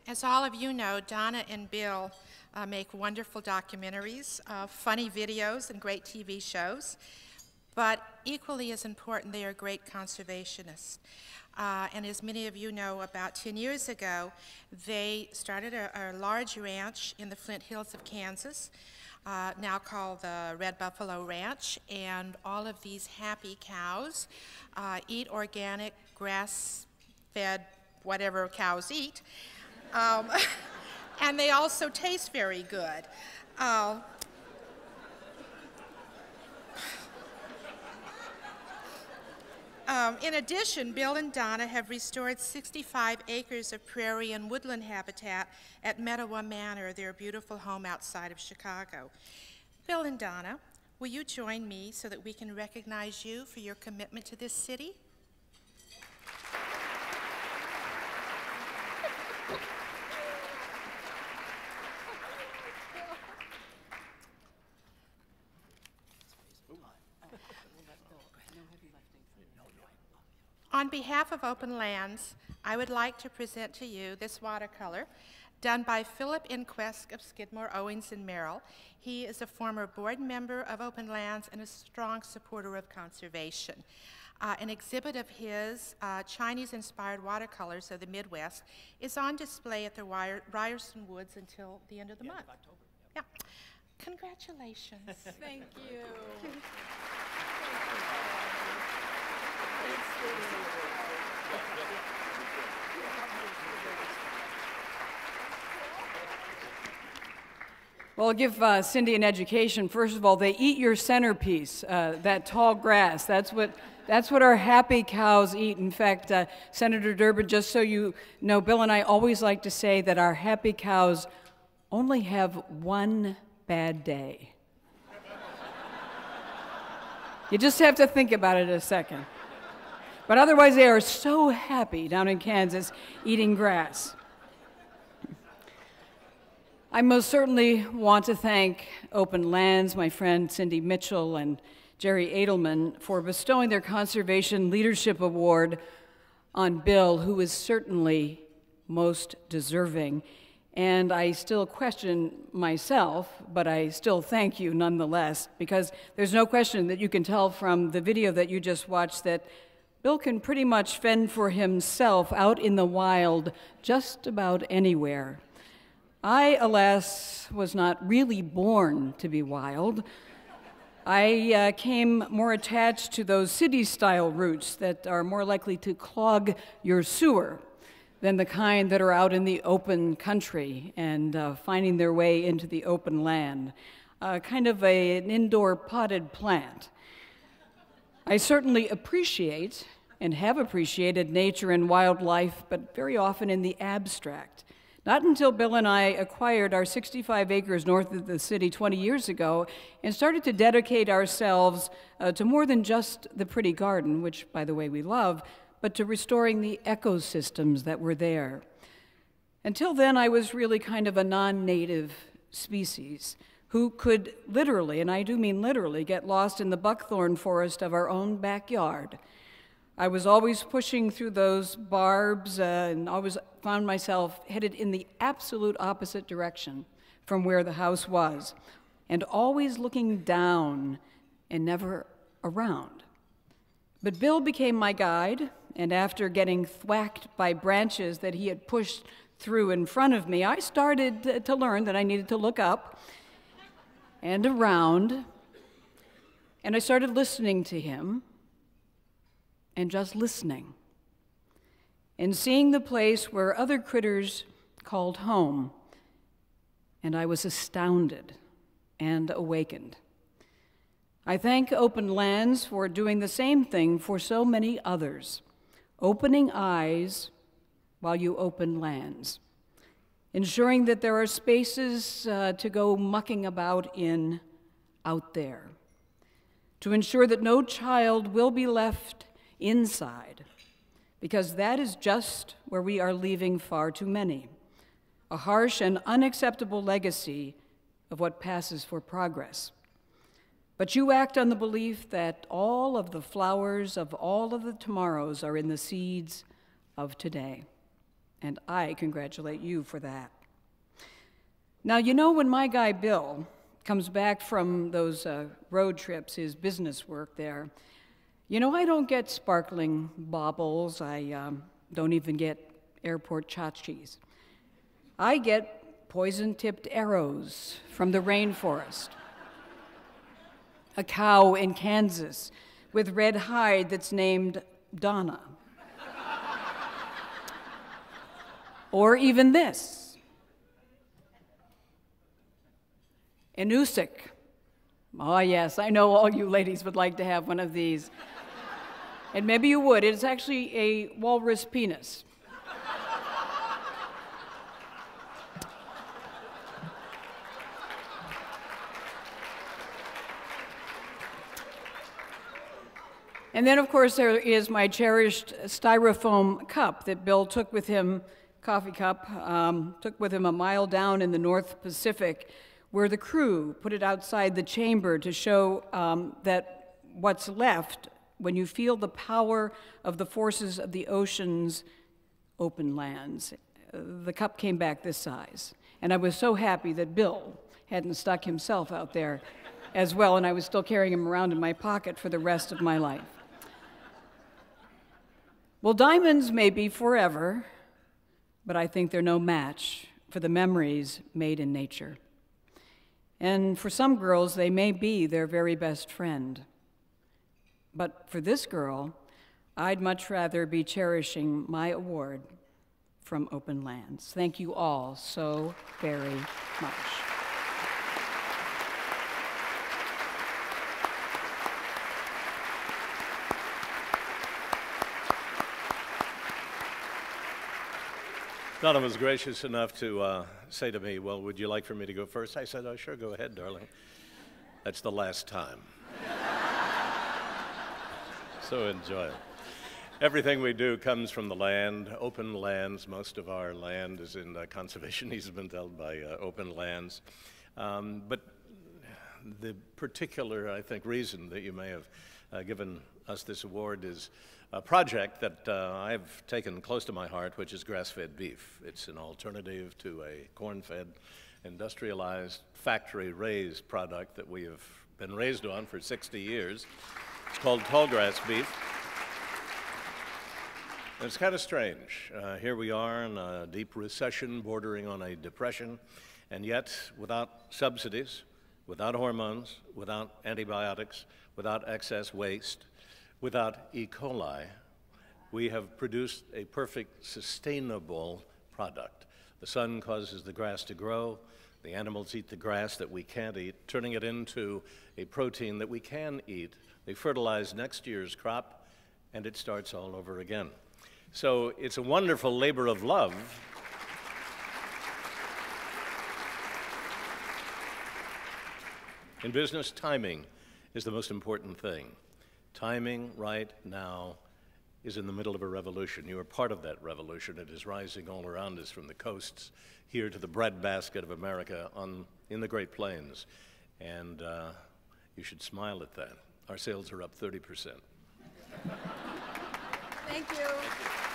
As all of you know, Donna and Bill make wonderful documentaries, funny videos, and great TV shows. But equally as important, they are great conservationists. And as many of you know, about 10 years ago, they started a large ranch in the Flint Hills of Kansas, now called the Red Buffalo Ranch. And all of these happy cows eat organic, grass-fed, whatever cows eat. And they also taste very good. In addition, Bill and Donna have restored 65 acres of prairie and woodland habitat at Meadowa Manor, their beautiful home outside of Chicago. Bill and Donna, will you join me so that we can recognize you for your commitment to this city? On behalf of Openlands, I would like to present to you this watercolor done by Philip Inquest of Skidmore, Owings, and Merrill. He is a former board member of Openlands and a strong supporter of conservation. An exhibit of his Chinese-inspired watercolors of the Midwest is on display at the Ryerson Woods until the end of the month. Of October. Yeah. Congratulations. Thank you. Well, I'll give Cindy an education. First of all, they eat your centerpiece, that tall grass. That's what our happy cows eat. In fact, Senator Durbin, just so you know, Bill and I always like to say that our happy cows only have one bad day. You just have to think about it a second. But otherwise, they are so happy down in Kansas eating grass. I most certainly want to thank Openlands, my friend Cindy Mitchell and Jerry Edelman, for bestowing their Conservation Leadership Award on Bill, who is certainly most deserving. And I still question myself, but I still thank you nonetheless, because there's no question that you can tell from the video that you just watched that Bill can pretty much fend for himself out in the wild just about anywhere. I, alas, was not really born to be wild. I came more attached to those city-style routes that are more likely to clog your sewer than the kind that are out in the open country and finding their way into the open land, kind of an indoor potted plant. I certainly appreciate and have appreciated nature and wildlife, but very often in the abstract. Not until Bill and I acquired our 65 acres north of the city 20 years ago and started to dedicate ourselves to more than just the pretty garden, which, by the way, we love, but to restoring the ecosystems that were there. Until then, I was really kind of a non-native species who could literally, and I do mean literally, get lost in the buckthorn forest of our own backyard. I was always pushing through those barbs and always found myself headed in the absolute opposite direction from where the house was, and always looking down and never around. But Bill became my guide, and after getting thwacked by branches that he had pushed through in front of me, I started to learn that I needed to look up and around, and I started listening to him, and just listening, and seeing the place where other critters called home, and I was astounded and awakened. I thank Openlands for doing the same thing for so many others, opening eyes while you open lands, ensuring that there are spaces to go mucking about in out there, to ensure that no child will be left inside, because that is just where we are leaving far too many, a harsh and unacceptable legacy of what passes for progress. But you act on the belief that all of the flowers of all of the tomorrows are in the seeds of today. and I congratulate you for that. Now, you know, when my guy Bill comes back from those road trips, his business work there, you know, I don't get sparkling baubles. I don't even get airport tchotchkes. I get poison-tipped arrows from the rainforest. A cow in Kansas with red hide that's named Donna. Or even this. Inusik. Oh yes, I know all you ladies would like to have one of these. And maybe you would. It's actually a walrus penis. And then, of course, there is my cherished styrofoam cup that Bill took with him, coffee cup, took with him a mile down in the North Pacific, where the crew put it outside the chamber to show that what's left, when you feel the power of the forces of the ocean's open lands. The cup came back this size. And I was so happy that Bill hadn't stuck himself out there as well, and I was still carrying him around in my pocket for the rest of my life. Well, diamonds may be forever, but I think they're no match for the memories made in nature. And for some girls, they may be their very best friend. But for this girl, I'd much rather be cherishing my award from Openlands. Thank you all so very much. Donna was gracious enough to say to me, well, would you like for me to go first? I said, oh, sure, go ahead, darling. That's the last time. So enjoy it. Everything we do comes from the land, open lands. Most of our land is in conservation easement held by Openlands. But the particular, I think, reason that you may have given us this award is a project that I've taken close to my heart, which is grass-fed beef. It's an alternative to a corn-fed, industrialized, factory-raised product that we have been raised on for 60 years. It's called tallgrass beef. And it's kind of strange. Here we are in a deep recession bordering on a depression, and yet without subsidies, without hormones, without antibiotics, without excess waste, without E. coli, we have produced a perfect, sustainable product. The sun causes the grass to grow. The animals eat the grass that we can't eat, turning it into a protein that we can eat. They fertilize next year's crop, and it starts all over again. So it's a wonderful labor of love. In business, timing is the most important thing. Timing right now is in the middle of a revolution. You are part of that revolution. It is rising all around us, from the coasts here to the breadbasket of America in the Great Plains. And you should smile at that. Our sales are up 30%. Thank you.